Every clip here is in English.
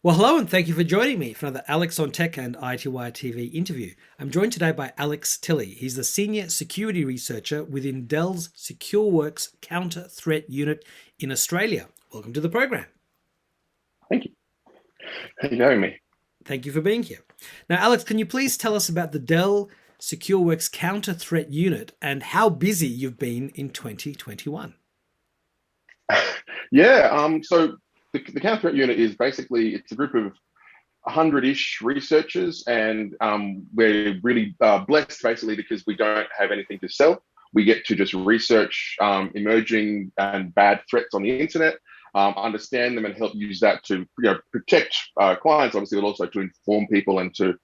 Well, hello, and thank you for joining me for another Alex on Tech and ITY TV interview. I'm joined today by Alex Tilley. He's the Senior Security Researcher within Dell's Secureworks Counter Threat Unit in Australia. Welcome to the program. Thank you. Thank you for having me. Thank you for being here. Now, Alex, can you please tell us about the Dell Secureworks Counter Threat Unit and how busy you've been in 2021? So the Counter Threat Unit is basically it's a group of 100-ish researchers, and we're really blessed basically because we don't have anything to sell. We get to just research emerging and bad threats on the internet, understand them, and help use that to protect clients, obviously, but also to inform people and to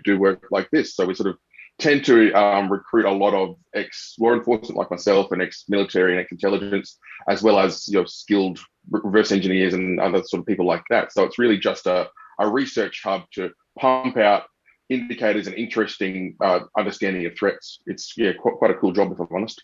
do work like this. So we sort of tend to recruit a lot of ex-law enforcement like myself and ex-military and ex-intelligence, as well as skilled reverse engineers and other sort of people like that. So it's really just a research hub to pump out indicators and interesting understanding of threats. It's quite a cool job, if I'm honest.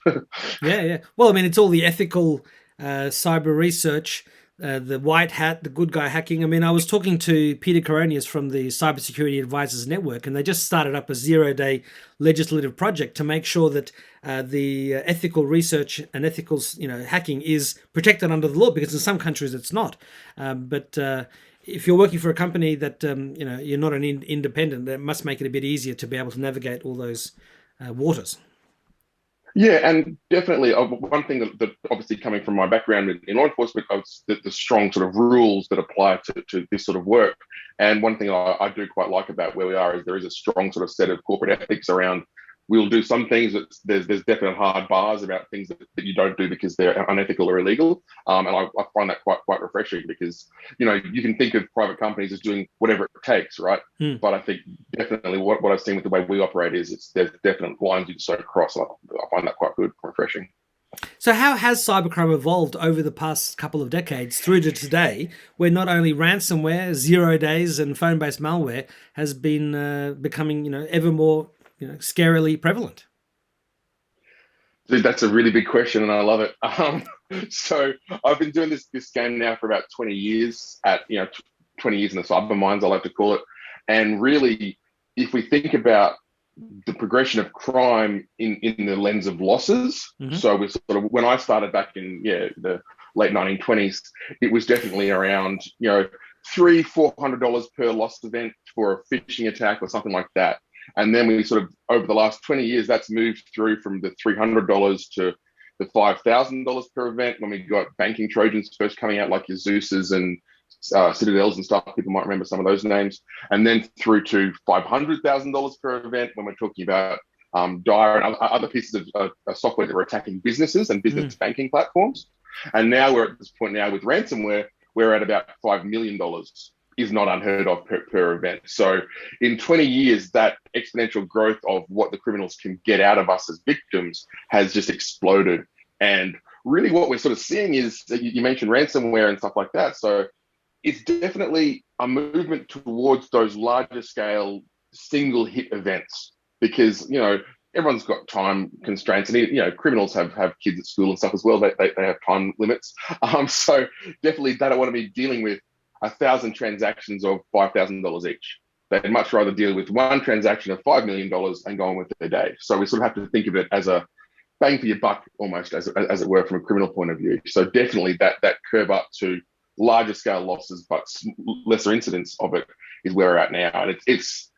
Yeah. Well, I mean, it's all the ethical cyber research, the white hat, the good guy hacking. I mean, I was talking to Peter Coronius from the Cybersecurity Advisors Network, and they just started up a 0-day legislative project to make sure that the ethical research and ethical, hacking is protected under the law, because in some countries it's not. But if you're working for a company that you're not an independent, that must make it a bit easier to be able to navigate all those waters. Yeah, and definitely one thing that obviously coming from my background in law enforcement, is the strong sort of rules that apply to this sort of work. And one thing I do quite like about where we are is there is a strong sort of set of corporate ethics around. We'll do some things that there's definite hard bars about things that you don't do because they're unethical or illegal. And I find that quite refreshing because, you can think of private companies as doing whatever it takes, right? But I think definitely what I've seen with the way we operate is there's definite lines you just don't cross. I find that quite good, refreshing. So how has cybercrime evolved over the past couple of decades through to today, where not only ransomware, 0 days, and phone-based malware has been becoming, ever more, scarily prevalent? Dude, that's a really big question, and I love it. So I've been doing this game now for about 20 years 20 years in the cyber mines, I like to call it. And really, if we think about the progression of crime in the lens of losses, so we sort of when I started back in the late 1920s, it was definitely around $300-400 per lost event for a phishing attack or something like that. And then we sort of, over the last 20 years, that's moved through from the $300 to the $5,000 per event when we got banking Trojans first coming out, like your Zeus's and Citadels and stuff. People might remember some of those names. And then through to $500,000 per event when we're talking about Dire and other pieces of software that were attacking businesses and business banking platforms. And now we're at this point now with ransomware, we're at about $5 million is not unheard of per event. So in 20 years, that exponential growth of what the criminals can get out of us as victims has just exploded. And really what we're sort of seeing is, you mentioned ransomware and stuff like that. So it's definitely a movement towards those larger scale single hit events because, everyone's got time constraints and, criminals have kids at school and stuff as well. They have time limits. So definitely they don't want to be dealing with 1,000 transactions of $5,000 each. They'd much rather deal with one transaction of $5 million and go on with their day. So we sort of have to think of it as a bang for your buck, almost as it were, from a criminal point of view. So definitely that curve up to larger scale losses, but lesser incidents of it is where we're at now. And it's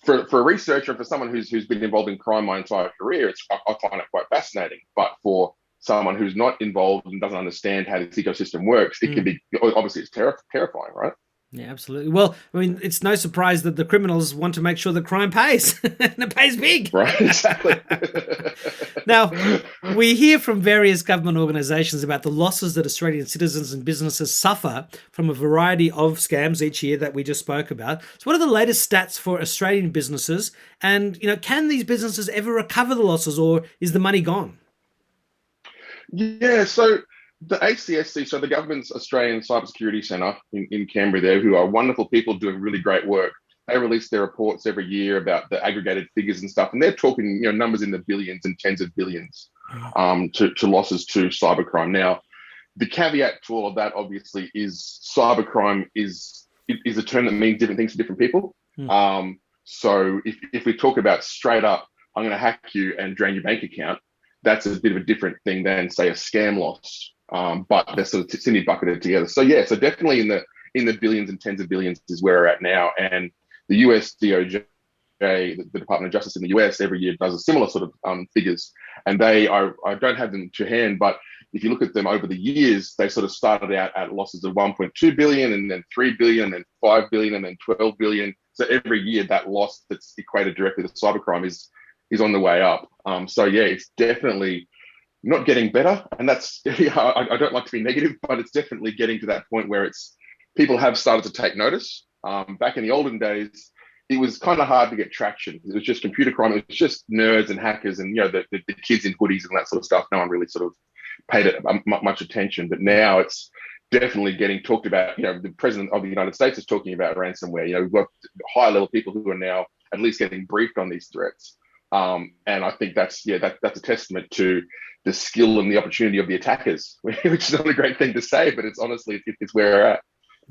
for a researcher, for someone who's been involved in crime my entire career, I find it quite fascinating. But for someone who's not involved and doesn't understand how this ecosystem works, it can be, obviously it's terrifying, right? Yeah, absolutely. Well, I mean, it's no surprise that the criminals want to make sure that crime pays, and it pays big. Right, exactly. Now, we hear from various government organisations about the losses that Australian citizens and businesses suffer from a variety of scams each year that we just spoke about. So what are the latest stats for Australian businesses? And, can these businesses ever recover the losses, or is the money gone? Yeah, so the ACSC, so the government's Australian Cybersecurity Centre in Canberra there, who are wonderful people doing really great work. They release their reports every year about the aggregated figures and stuff, and they're talking, numbers in the billions and tens of billions to losses to cybercrime. Now, the caveat to all of that, obviously, is cybercrime is is a term that means different things to different people. Mm. So if we talk about straight up, I'm going to hack you and drain your bank account, that's a bit of a different thing than say a scam loss. But they're sort of semi bucketed together. So yeah, so definitely in the billions and tens of billions is where we're at now. And the US DOJ, the Department of Justice in the US, every year does a similar sort of figures. And I don't have them to hand, but if you look at them over the years, they sort of started out at losses of 1.2 billion, and then 3 billion, and then 5 billion, and then 12 billion. So every year that loss that's equated directly to cybercrime is on the way up. So yeah, it's definitely not getting better, and that's I don't like to be negative, but it's definitely getting to that point where people have started to take notice. Back in the olden days, it was kind of hard to get traction. It was just computer crime. It was just nerds and hackers and the kids in hoodies and that sort of stuff. No one really sort of paid it much attention. But now it's definitely getting talked about. The president of the United States is talking about ransomware. We've got high level people who are now at least getting briefed on these threats. And I think that's a testament to the skill and the opportunity of the attackers, which is not a great thing to say, but it's honestly it's where we're at.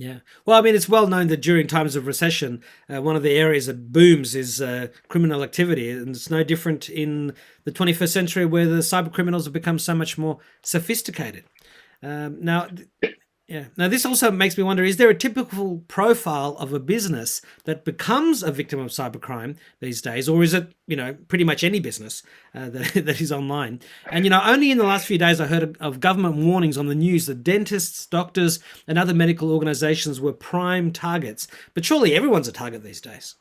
Yeah. Well, I mean, it's well known that during times of recession, one of the areas that booms is criminal activity. And it's no different in the 21st century where the cyber criminals have become so much more sophisticated. Now, yeah. Now, this also makes me wonder, is there a typical profile of a business that becomes a victim of cybercrime these days? Or is it, pretty much any business that is online? And, only in the last few days I heard of government warnings on the news that dentists, doctors, and other medical organizations were prime targets. But surely everyone's a target these days.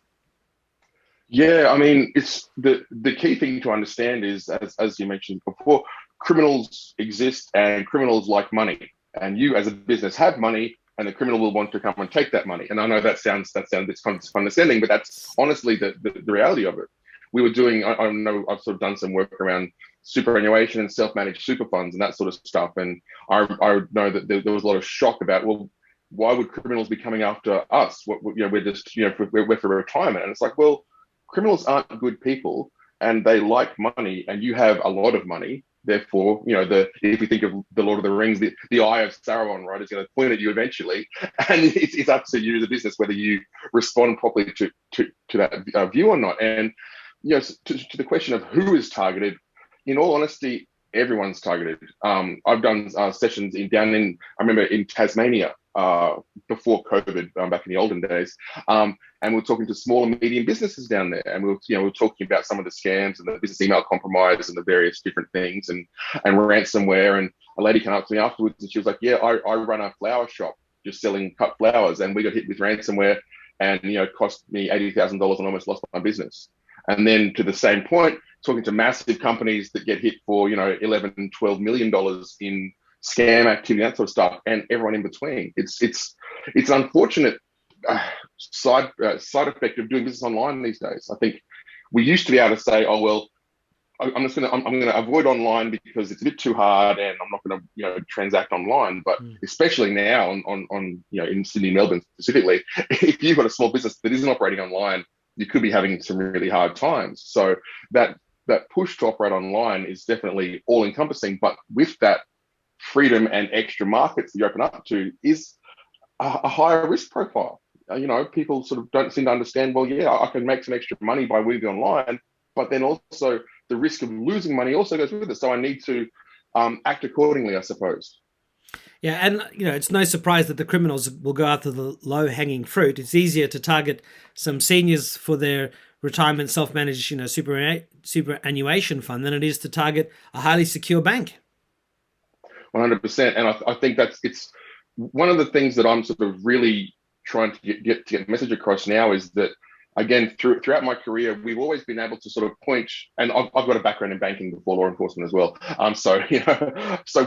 Yeah, I mean, it's the key thing to understand is, as you mentioned before, criminals exist and criminals like money. And you, as a business, have money, and the criminal will want to come and take that money. And I know that sounds it's condescending, but that's honestly the reality of it. We were doing, I know I've sort of done some work around superannuation and self-managed super funds and that sort of stuff. And I know that there was a lot of shock about, well, why would criminals be coming after us? We're just, we're for retirement. And it's like, well, criminals aren't good people, and they like money, and you have a lot of money. Therefore, if you think of the Lord of the Rings, the eye of Sauron, right, is going to point at you eventually, and it's up to you, the business, whether you respond properly to that view or not. And to the question of who is targeted, in all honesty, everyone's targeted. I've done sessions I remember in Tasmania before COVID, back in the olden days, and we're talking to small and medium businesses down there, and we're talking about some of the scams and the business email compromise and the various different things and ransomware. And a lady came up to me afterwards and she was like, "Yeah, I run a flower shop just selling cut flowers, and we got hit with ransomware, and it cost me $80,000 and almost lost my business." And then to the same point, talking to massive companies that get hit for 11, $12 million in scam activity, that sort of stuff, and everyone in between. It's an unfortunate side effect of doing business online these days. I think we used to be able to say, "Oh well, I'm going to avoid online because it's a bit too hard, and I'm not going to transact online." But especially now on in Sydney, Melbourne specifically, if you've got a small business that isn't operating online, you could be having some really hard times. So that push to operate online is definitely all encompassing, but with that freedom and extra markets that you open up to is a higher risk profile. People sort of don't seem to understand, well, yeah, I can make some extra money by moving online, but then also the risk of losing money also goes with it. So I need to act accordingly, I suppose. Yeah, and it's no surprise that the criminals will go after the low-hanging fruit. It's easier to target some seniors for their retirement self-managed, superannuation fund than it is to target a highly secure bank. 100%. And I think it's one of the things that I'm sort of really trying to get the message across now is that, again, throughout my career, we've always been able to sort of point, and I've got a background in banking before law enforcement as well. So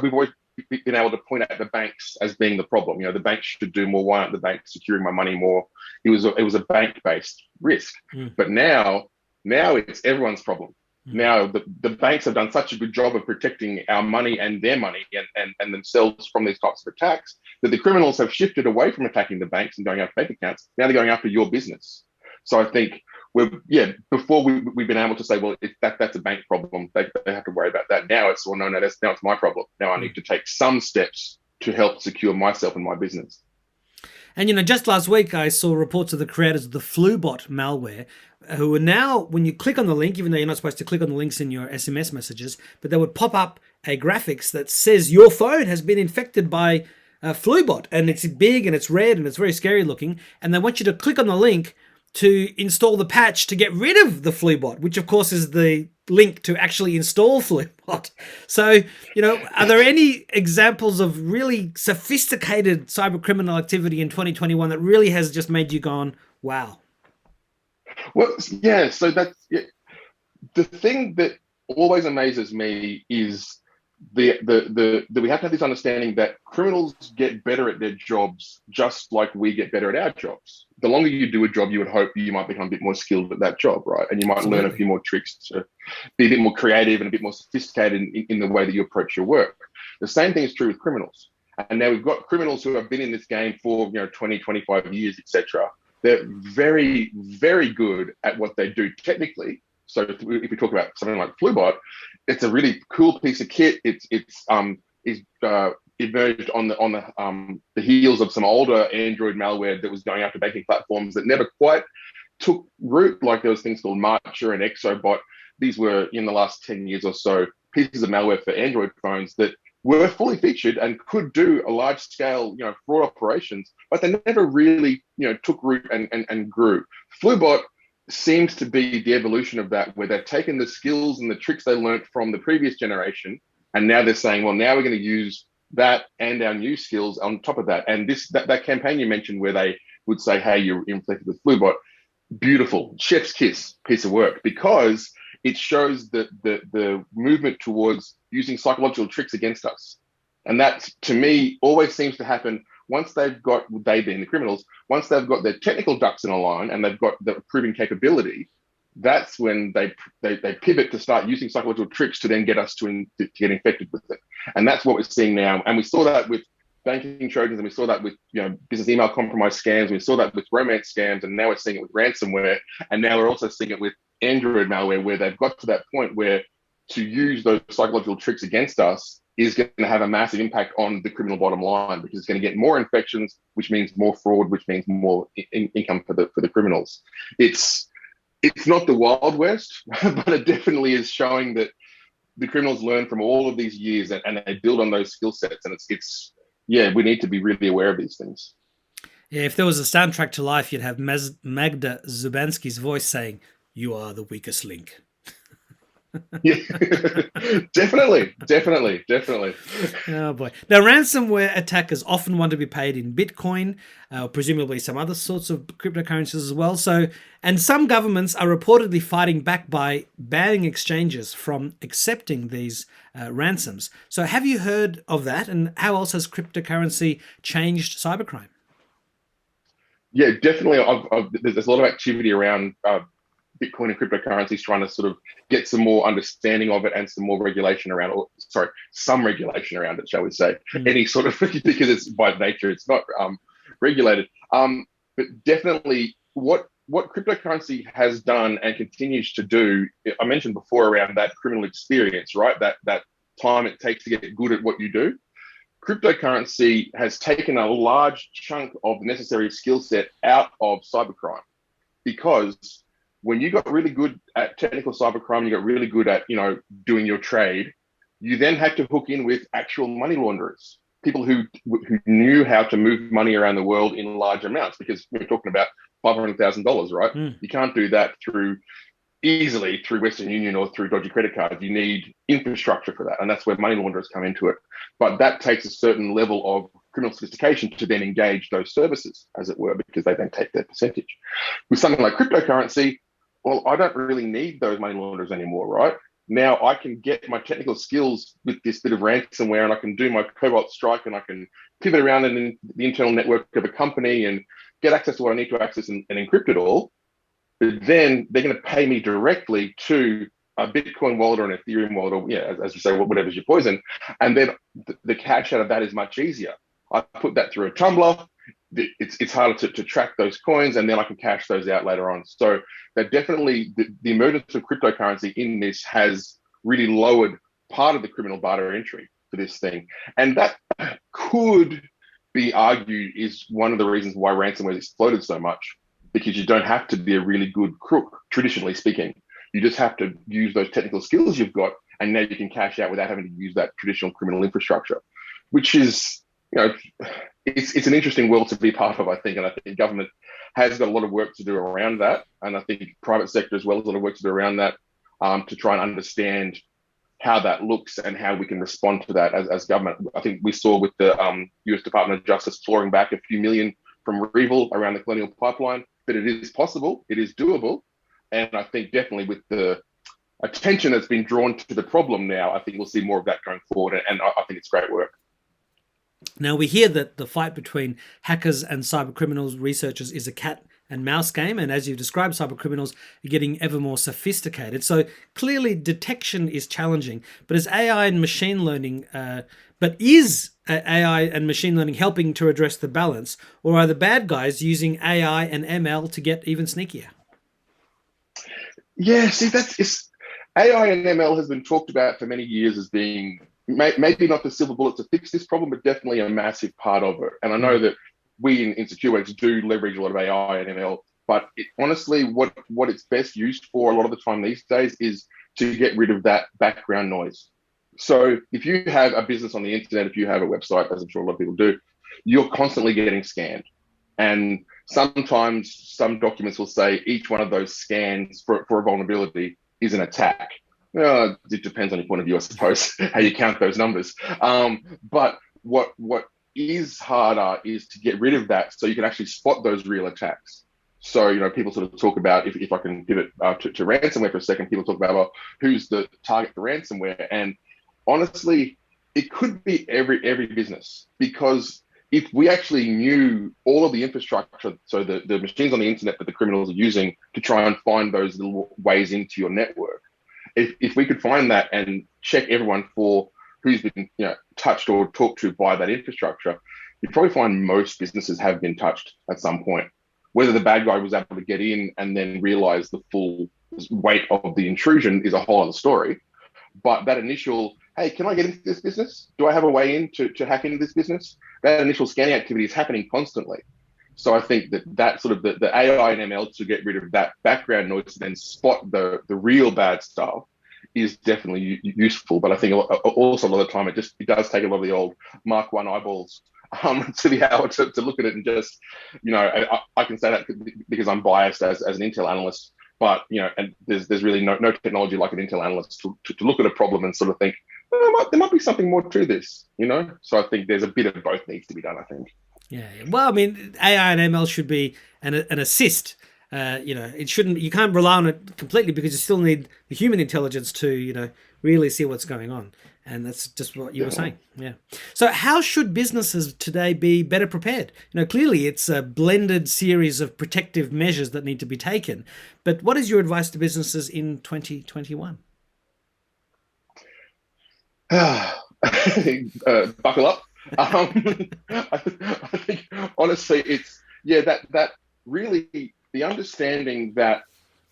we've always been able to point at the banks as being the problem. The banks should do more. Why aren't the banks securing my money more? It was a bank-based risk. But now it's everyone's problem. Now the banks have done such a good job of protecting our money and their money and themselves from these types of attacks that the criminals have shifted away from attacking the banks and going after bank accounts. Now they're going after your business. So I think before we've been able to say, well, if that's a bank problem, they have to worry about that. Now it's, well, no, it's my problem. Now I need to take some steps to help secure myself and my business. And just last week I saw reports of the creators of the FluBot malware, who are now, when you click on the link, even though you're not supposed to click on the links in your SMS messages, but they would pop up a graphics that says your phone has been infected by FluBot, and it's big and it's red and it's very scary looking, and they want you to click on the link to install the patch to get rid of the FluBot, which of course is the link to actually install FluBot. So, are there any examples of really sophisticated cyber criminal activity in 2021 that really has just made you gone, wow? Well, yeah. So the thing that always amazes me is the we have to have this understanding that criminals get better at their jobs just like we get better at our jobs. The longer you do a job, you would hope you might become a bit more skilled at that job, right? And you might Absolutely. learn a few more tricks to be a bit more creative and a bit more sophisticated in the way that you approach your work. The same thing is true with criminals. And now we've got criminals who have been in this game for 20, 25 years, etc. They're very, very good at what they do technically. So if we talk about something like FluBot, it's a really cool piece of kit. It's emerged on the heels of some older Android malware that was going after banking platforms that never quite took root. Like there was things called Marcher and Exobot. These were in the last 10 years or so pieces of malware for Android phones that were fully featured and could do a large scale, fraud operations, but they never really, took root and grew. FluBot seems to be the evolution of that, where they've taken the skills and the tricks they learned from the previous generation, and now they're saying, well, now we're going to use that and our new skills on top of that. And that campaign you mentioned, where they would say, hey, you're infected with FluBot, beautiful, chef's kiss piece of work, because it shows the movement towards using psychological tricks against us. And that, to me, always seems to happen once they've got, they being the criminals, once they've got their technical ducks in a line and they've got the proven capability, that's when they pivot to start using psychological tricks to then get us to get infected with it. And that's what we're seeing now. And we saw that with banking trojans, and we saw that with business email compromise scams, we saw that with romance scams, and now we're seeing it with ransomware, and now we're also seeing it with Android malware, where they've got to that point where to use those psychological tricks against us is going to have a massive impact on the criminal bottom line, because it's going to get more infections, which means more fraud, which means more income for the criminals. It's not the Wild West, but it definitely is showing that the criminals learn from all of these years, and they build on those skill sets. And it's we need to be really aware of these things. Yeah, if there was a soundtrack to life, you'd have Magda Zubanski's voice saying, "You are the weakest link." Yeah, definitely. Oh boy! Now, ransomware attackers often want to be paid in Bitcoin, presumably some other sorts of cryptocurrencies as well. So, and some governments are reportedly fighting back by banning exchanges from accepting these ransoms. So, have you heard of that? And how else has cryptocurrency changed cybercrime? Yeah, definitely. There's a lot of activity around Bitcoin and cryptocurrencies, trying to sort of get some more understanding of it and some more regulation around, some regulation around it, shall we say? Any sort of, because it's by nature, it's not regulated. But definitely, what cryptocurrency has done and continues to do, I mentioned before around that criminal experience, right? That time it takes to get good at what you do. Cryptocurrency has taken a large chunk of the necessary skill set out of cybercrime, because when you got really good at technical cybercrime, you got really good at doing your trade, you then had to hook in with actual money launderers, people who knew how to move money around the world in large amounts, because we're talking about $500,000, right? You can't do that easily through Western Union or through dodgy credit cards. You need infrastructure for that, and that's where money launderers come into it. But that takes a certain level of criminal sophistication to then engage those services, as it were, because they then take their percentage. With something like cryptocurrency, well, I don't really need those money launderers anymore, right? Now I can get my technical skills with this bit of ransomware, and I can do my cobalt strike, and I can pivot around in the internal network of a company and get access to what I need to access and encrypt it all. But then they're going to pay me directly to a Bitcoin wallet or an Ethereum wallet, or as you say, whatever's your poison. And then the cash out of that is much easier. I put that through a tumbler. It's harder to track those coins, and then I can cash those out later on. So that definitely, the emergence of cryptocurrency in this has really lowered part of the criminal barrier entry for this thing. And that could be argued is one of the reasons why ransomware has exploded so much, because you don't have to be a really good crook, traditionally speaking. You just have to use those technical skills you've got, and now you can cash out without having to use that traditional criminal infrastructure, which is, it's an interesting world to be part of, I think. And I think government has got a lot of work to do around that. And I think private sector as well has a lot of work to do around that, to try and understand how that looks and how we can respond to that as government. I think we saw with the US Department of Justice clawing back a few million from REvil around the Colonial Pipeline, that it is possible, it is doable. And I think definitely with the attention that's been drawn to the problem now, I think we'll see more of that going forward. And I think it's great work. Now, we hear that the fight between hackers and cyber criminals researchers is a cat and mouse game. And as you've described, cyber criminals are getting ever more sophisticated. So clearly detection is challenging. But is AI and machine learning, AI and machine learning helping to address the balance? Or are the bad guys using AI and ML to get even sneakier? Yeah, see, AI and ML has been talked about for many years as being maybe not the silver bullet to fix this problem, but definitely a massive part of it. And I know that we in Secureworks do leverage a lot of AI and ML, but honestly, what it's best used for a lot of the time these days is to get rid of that background noise. So if you have a business on the internet, if you have a website, as I'm sure a lot of people do, you're constantly getting scanned. And sometimes some documents will say each one of those scans for a vulnerability is an attack. It depends on your point of view, I suppose, how you count those numbers. But what is harder is to get rid of that so you can actually spot those real attacks. So, people sort of talk about, if I can pivot to ransomware for a second, people talk about, well, who's the target for ransomware? And honestly, it could be every business, because if we actually knew all of the infrastructure, so the machines on the internet that the criminals are using to try and find those little ways into your network, if we could find that and check everyone for who's been touched or talked to by that infrastructure, you'd probably find most businesses have been touched at some point. Whether the bad guy was able to get in and then realize the full weight of the intrusion is a whole other story. But that initial, hey, can I get into this business? Do I have a way in to hack into this business? That initial scanning activity is happening constantly. So I think that sort of the AI and ML to get rid of that background noise and then spot the real bad stuff is definitely useful. But I think also a lot of the time it does take a lot of the old Mark 1 eyeballs to be able to look at it and just, I can say that because I'm biased as an Intel analyst, but, and there's really no technology like an Intel analyst to look at a problem and sort of think, there might be something more to this, So I think there's a bit of both needs to be done, I think. Yeah. Well, I mean, AI and ML should be an assist. It shouldn't. You can't rely on it completely, because you still need the human intelligence to, really see what's going on. And that's just what you were saying. Yeah. So how should businesses today be better prepared? Clearly it's a blended series of protective measures that need to be taken. But what is your advice to businesses in 2021? Buckle up. I think honestly, it's that really the understanding that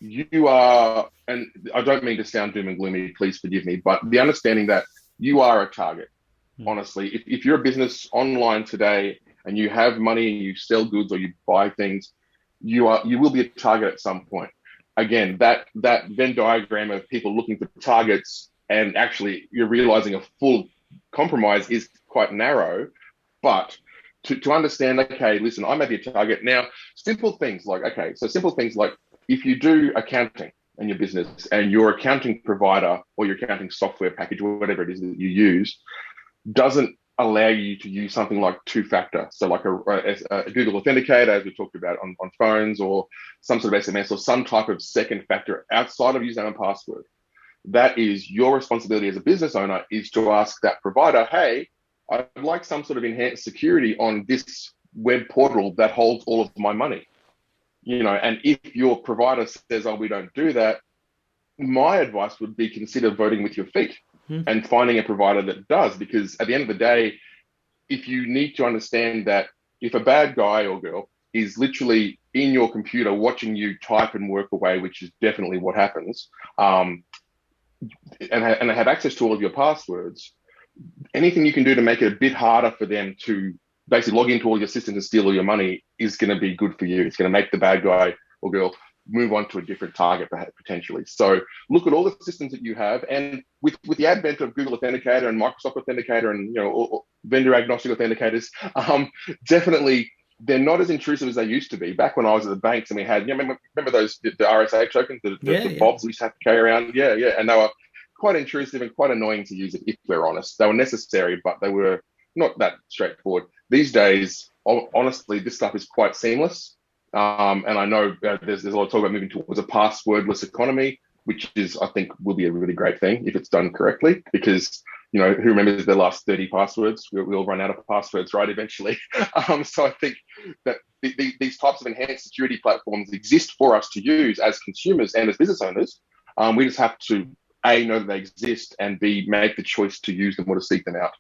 you are, and I don't mean to sound doom and gloomy, please forgive me, but the understanding that you are a target. Honestly, if you're a business online today and you have money, you sell goods or you buy things, you will be a target at some point. Again, that Venn diagram of people looking for targets and actually you're realizing a full compromise is quite narrow. But to understand, okay, listen, I may be a target. Now, simple things like if you do accounting in your business and your accounting provider or your accounting software package or whatever it is that you use doesn't allow you to use something like two-factor, so like a Google Authenticator, as we talked about on phones, or some sort of SMS or some type of second factor outside of username and password, that is your responsibility as a business owner, is to ask that provider, hey, I'd like some sort of enhanced security on this web portal that holds all of my money. And if your provider says, oh, we don't do that, my advice would be consider voting with your feet and finding a provider that does. Because at the end of the day, if you need to understand that if a bad guy or girl is literally in your computer watching you type and work away, which is definitely what happens, and they have access to all of your passwords, anything you can do to make it a bit harder for them to basically log into all your systems and steal all your money is going to be good for you. It's going to make the bad guy or girl move on to a different target potentially. So look at all the systems that you have, and with the advent of Google Authenticator and Microsoft Authenticator and all vendor agnostic authenticators, definitely they're not as intrusive as they used to be. Back when I was at the banks and we had, remember those the RSA tokens, the bobs we used to have to carry around, and they were quite intrusive and quite annoying to use if we're honest. They were necessary, but they were not that straightforward. These days, honestly, this stuff is quite seamless. And I know there's a lot of talk about moving towards a passwordless economy, which is, I think, will be a really great thing if it's done correctly, because, who remembers their last 30 passwords? We'll run out of passwords, right, eventually. So I think that these types of enhanced security platforms exist for us to use as consumers and as business owners. We just have to, A, know that they exist, and B, make the choice to use them or to seek them out.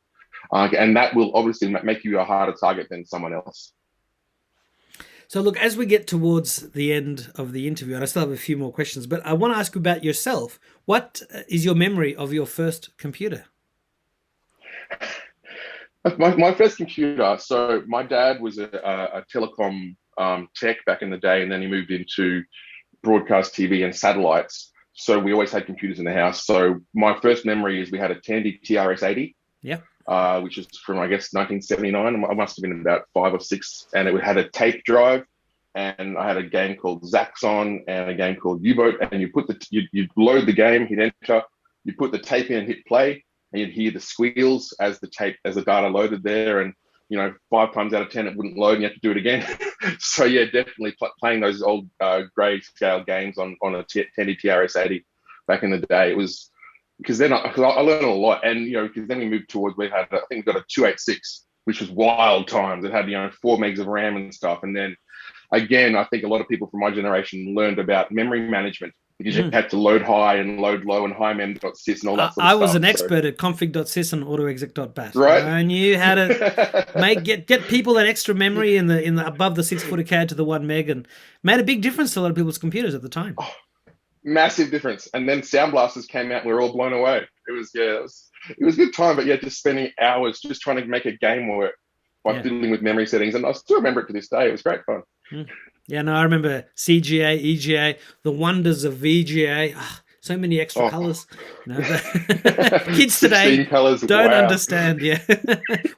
And that will obviously make you a harder target than someone else. So look, as we get towards the end of the interview, and I still have a few more questions, but I want to ask you about yourself. What is your memory of your first computer? My first computer, so my dad was a telecom tech back in the day, and then he moved into broadcast TV and satellites. So we always had computers in the house. So my first memory is we had a Tandy TRS-80. Yeah. Which is from, I guess, 1979. I must have been about 5 or 6. And it had a tape drive. And I had a game called Zaxxon and a game called U-Boat. And you'd load the game, hit enter, you put the tape in and hit play, and you'd hear the squeals as the data loaded there. And, 5 times out of 10, it wouldn't load and you have to do it again. So, yeah, definitely playing those old grayscale games on a Tandy TRS-80 back in the day. It was... Because then I learned a lot, and because then we moved towards, I think we got a 286, which was wild times. It had 4 megs of RAM and stuff, and then again, I think a lot of people from my generation learned about memory management because you had to load high and load low and high mem.sys and all that sort of stuff. I was an expert at config.sys and autoexec.bat. Right, I knew how to get people that extra memory in the above the 6 footer CAD to the 1 meg, and made a big difference to a lot of people's computers at the time. Oh. Massive difference. And then Sound Blasters came out and we were all blown away. It was a good time, but just spending hours just trying to make a game work by fiddling with memory settings. And I still remember it to this day. It was great fun. Yeah, no, I remember CGA, EGA, the wonders of VGA. Oh, so many extra colors. Kids today don't understand. Yeah.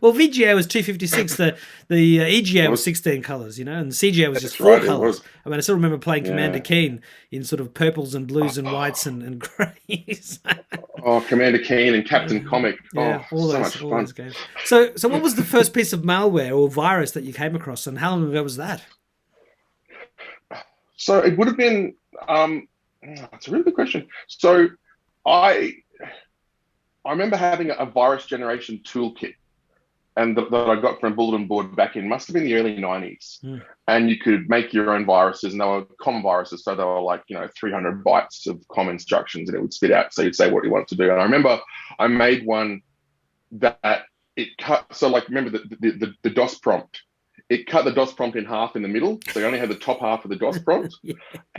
Well, VGA was 256. The EGA was 16 colors, and CGA was just 4 colors. I mean, I still remember playing Commander Keen in sort of purples and blues and whites and greys. Commander Keen and Captain Comic. All those games. So what was the first piece of malware or virus that you came across, and how long ago was that? So it would have been... That's a really good question. So I remember having a virus generation toolkit, and that I got from a bulletin board back in, must have been the early 90s. And you could make your own viruses, and they were COM viruses. So they were like, 300 bytes of COM instructions, and it would spit out. So you'd say what you wanted to do. And I remember I made one that it cut. So remember the DOS prompt. It cut the DOS prompt in half in the middle, so you only had the top half of the DOS prompt.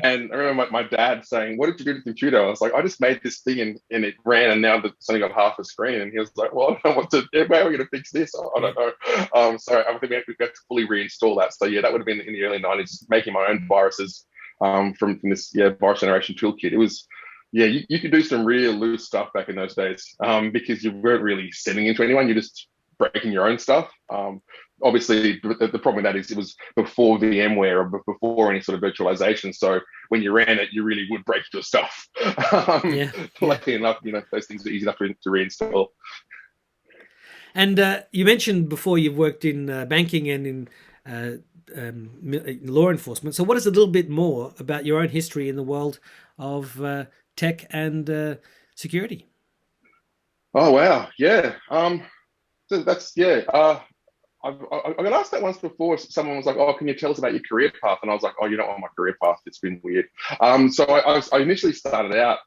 And I remember my dad saying, "What did you do to the computer?" I was like, "I just made this thing and it ran, and now it's only got half a screen." And he was like, "Well, I don't know what to do. How are we going to fix this? I don't know." So I think we have to fully reinstall that. So that would have been in the early 90s, making my own viruses from this virus generation toolkit. It was. You could do some real loose stuff back in those days because you weren't really sending it to anyone. You're just breaking your own stuff. Obviously, the problem with that is it was before VMware or before any sort of virtualization. So when you ran it, you really would break your stuff. Luckily enough, those things are easy enough to reinstall. And you mentioned before you've worked in banking and in law enforcement. So what is a little bit more about your own history in the world of tech and security? Oh, wow. Yeah. So that's, I got asked that once before. Someone was like, "Oh, can you tell us about your career path?" And I was like, "Oh, you don't want my career path. It's been weird." So I initially started out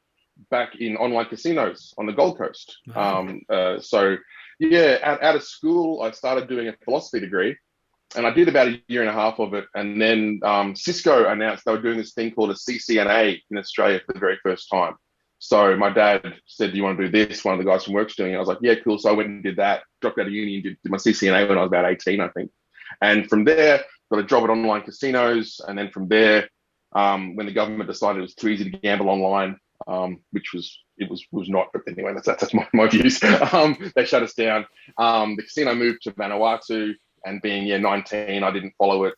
back in online casinos on the Gold Coast. Wow. Out of school, I started doing a philosophy degree, and I did about a year and a half of it. And then Cisco announced they were doing this thing called a CCNA in Australia for the very first time. So my dad said, "Do you want to do this?" One of the guys from work's doing it. I was like, "Yeah, cool." So I went and did that. Dropped out of uni and did my CCNA when I was about 18, I think. And from there, got a job at online casinos. And then from there, when the government decided it was too easy to gamble online, which was not. But anyway, that's my views. They shut us down. The casino moved to Vanuatu, and being 19, I didn't follow it.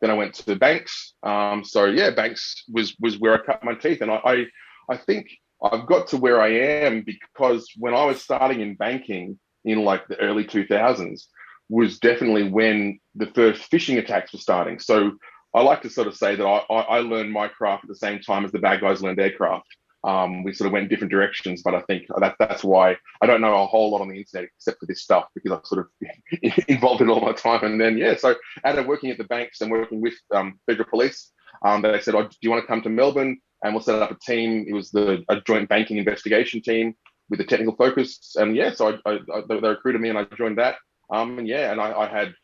Then I went to banks. So yeah, banks was where I cut my teeth, and I think I've got to where I am because when I was starting in banking in like the early 2000s was definitely when the first phishing attacks were starting. So I like to sort of say that I learned my craft at the same time as the bad guys learned their craft. We sort of went in different directions, but I think that's why I don't know a whole lot on the internet except for this stuff because I'm sort of involved in it all my time. And then, so out of working at the banks and working with federal police, they said, do you want to come to Melbourne? And we'll set up a team. It was a joint banking investigation team with a technical focus. And so they recruited me and I joined that. And I had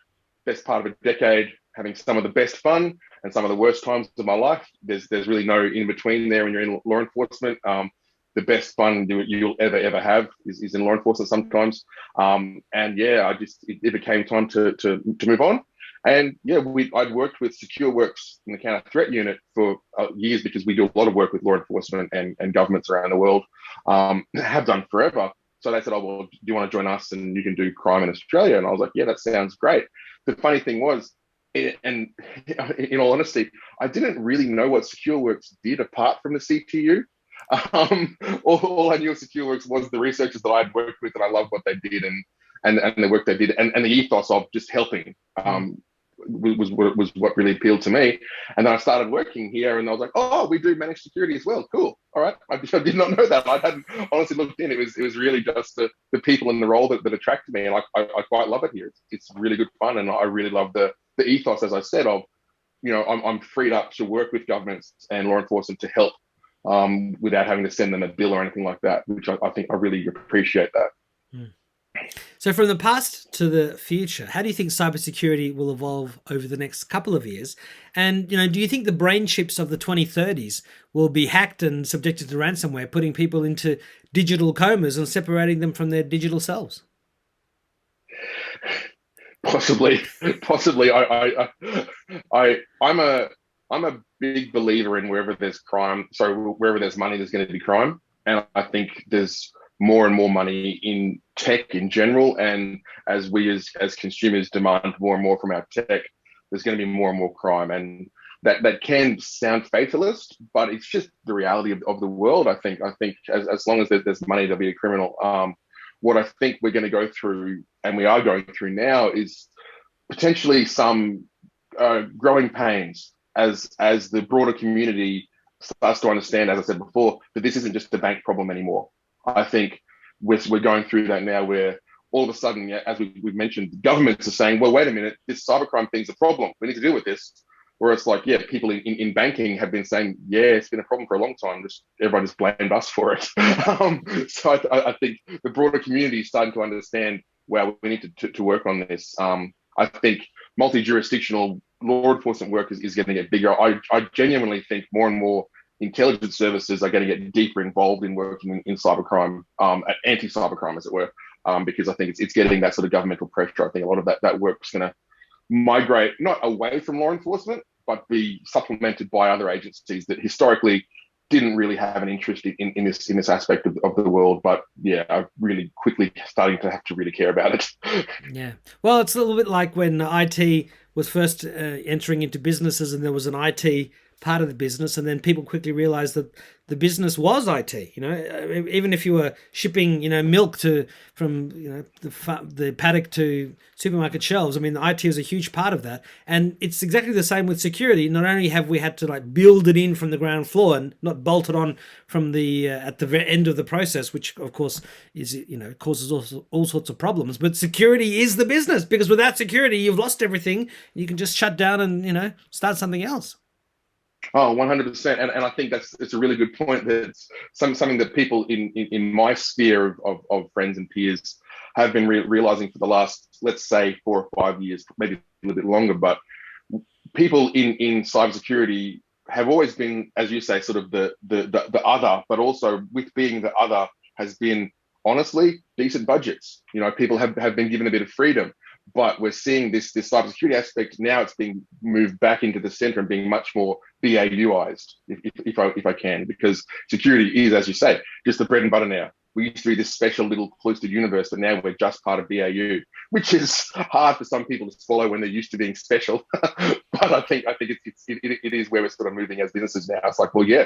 best part of a decade having some of the best fun and some of the worst times of my life. There's really no in between there when you're in law enforcement. The best fun you'll ever have is in law enforcement sometimes. It became time to move on. And I'd worked with Secureworks in the counter threat unit for years because we do a lot of work with law enforcement and governments around the world. Have done forever. So they said, "Oh, well, do you want to join us and you can do crime in Australia?" And I was like, "Yeah, that sounds great." The funny thing was, and in all honesty, I didn't really know what Secureworks did apart from the CTU. All I knew of Secureworks was the researchers that I'd worked with, and I loved what they did and the work they did, and the ethos of just helping. Was what really appealed to me. And then I started working here and I was like, "Oh, we do managed security as well. Cool. All right." I did not know that. I hadn't honestly looked in. It was really just the people in the role that attracted me. And I quite love it here. It's really good fun. And I really love the ethos, as I said, of, I'm freed up to work with governments and law enforcement to help without having to send them a bill or anything like that, which I think I really appreciate that. Mm. So from the past to the future, how do you think cybersecurity will evolve over the next couple of years? And, do you think the brain chips of the 2030s will be hacked and subjected to ransomware, putting people into digital comas and separating them from their digital selves? Possibly. I'm a big believer in wherever there's money, there's going to be crime. And I think there's more and more money in tech in general. And as we as consumers demand more and more from our tech, there's going to be more and more crime. And that can sound fatalist, but it's just the reality of the world. I think as long as there's money, there'll be a criminal. What I think we're going to go through, and we are going through now, is potentially some growing pains as the broader community starts to understand, as I said before, that this isn't just a bank problem anymore. I think we're going through that now where all of a sudden, as we've mentioned, governments are saying, "Well, wait a minute, this cybercrime thing's a problem. We need to deal with this." Where it's like, people in banking have been saying, "Yeah, it's been a problem for a long time. Everyone just blamed us for it." So I think the broader community is starting to understand, well, we need to work on this. I think multi-jurisdictional law enforcement work is going to get bigger. I genuinely think more and more intelligence services are going to get deeper involved in working in cybercrime, anti-cybercrime, as it were, because I think it's getting that sort of governmental pressure. I think a lot of that work's going to migrate not away from law enforcement, but be supplemented by other agencies that historically didn't really have an interest in this aspect of the world. But I'm really quickly starting to have to really care about it. Yeah. Well, it's a little bit like when IT was first entering into businesses and there was an IT part of the business, and then people quickly realized that the business was IT. Even if you were shipping, milk from the paddock to supermarket shelves, I mean, IT is a huge part of that, and it's exactly the same with security. Not only have we had to build it in from the ground floor and not bolt it on from the at the end of the process, which of course is causes all sorts of problems. But security is the business, because without security, you've lost everything. You can just shut down and start something else. Oh, 100%. And I think it's a really good point. That's something that people in my sphere of friends and peers have been realizing for the last, let's say, 4 or 5 years, maybe a little bit longer. But people in cybersecurity have always been, as you say, sort of the other, but also with being the other has been honestly decent budgets. People have been given a bit of freedom, but we're seeing this cybersecurity aspect now. It's being moved back into the center and being much more BAUized, if I can, because security is, as you say, just the bread and butter now. We used to be this special little cloistered universe, but now we're just part of BAU, which is hard for some people to swallow when they're used to being special. But I think it is where we're sort of moving as businesses now. It's like, well, yeah,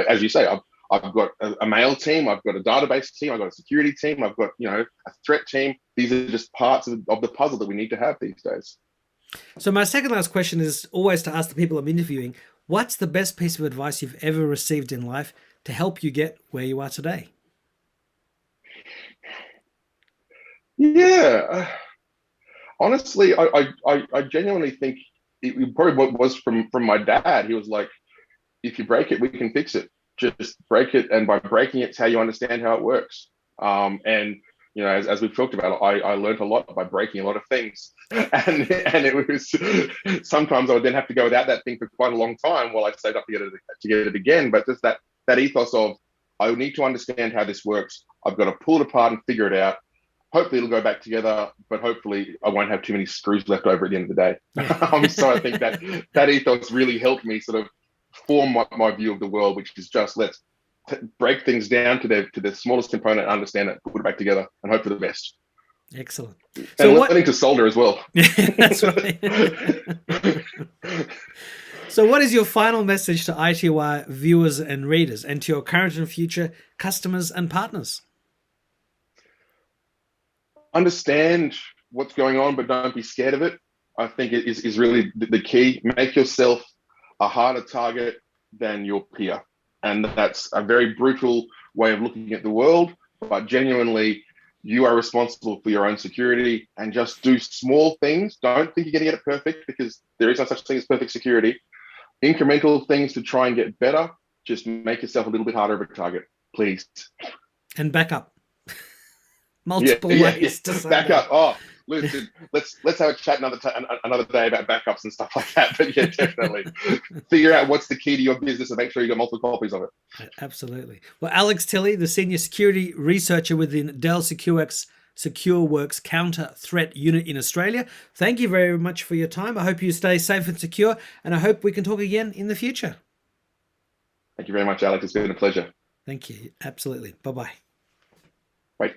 as you say, I've got a mail team, I've got a database team, I've got a security team, I've got a threat team. These are just parts of the puzzle that we need to have these days. So my second last question is always to ask the people I'm interviewing, what's the best piece of advice you've ever received in life to help you get where you are today? Yeah, honestly, I genuinely think it probably was from my dad. He was like, if you break it, we can fix it. Just break it, and by breaking it's how you understand how it works. And as we've talked about, I learned a lot by breaking a lot of things, and it was sometimes I would then have to go without that thing for quite a long time while I saved up to get it again. But just that ethos of, I need to understand how this works. I've got to pull it apart and figure it out. Hopefully it'll go back together, but hopefully I won't have too many screws left over at the end of the day. So I think that ethos really helped me sort of form my view of the world, which is just let's break things down to the smallest component, understand it, put it back together, and hope for the best. Excellent. And learning to solder as well. That's right. So what is your final message to ITY viewers and readers, and to your current and future customers and partners? Understand what's going on, but don't be scared of it. I think it is really the key. Make yourself a harder target than your peer. And that's a very brutal way of looking at the world, but genuinely, you are responsible for your own security, and just do small things. Don't think you're going to get it perfect, because there is no such thing as perfect security. Incremental things to try and get better. Just make yourself a little bit harder of a target, please. And back up. Multiple ways to say back that. up. Oh, listen, let's have a chat another day about backups and stuff like that. But yeah, definitely figure out what's the key to your business and make sure you got multiple copies of it. Absolutely. Well, Alex Tilley, the senior security researcher within Dell Secureworks Counter Threat Unit in Australia, thank you very much for your time. I hope you stay safe and secure, and I hope we can talk again in the future. Thank you very much, Alex. It's been a pleasure. Thank you. Absolutely. Bye-bye. Bye.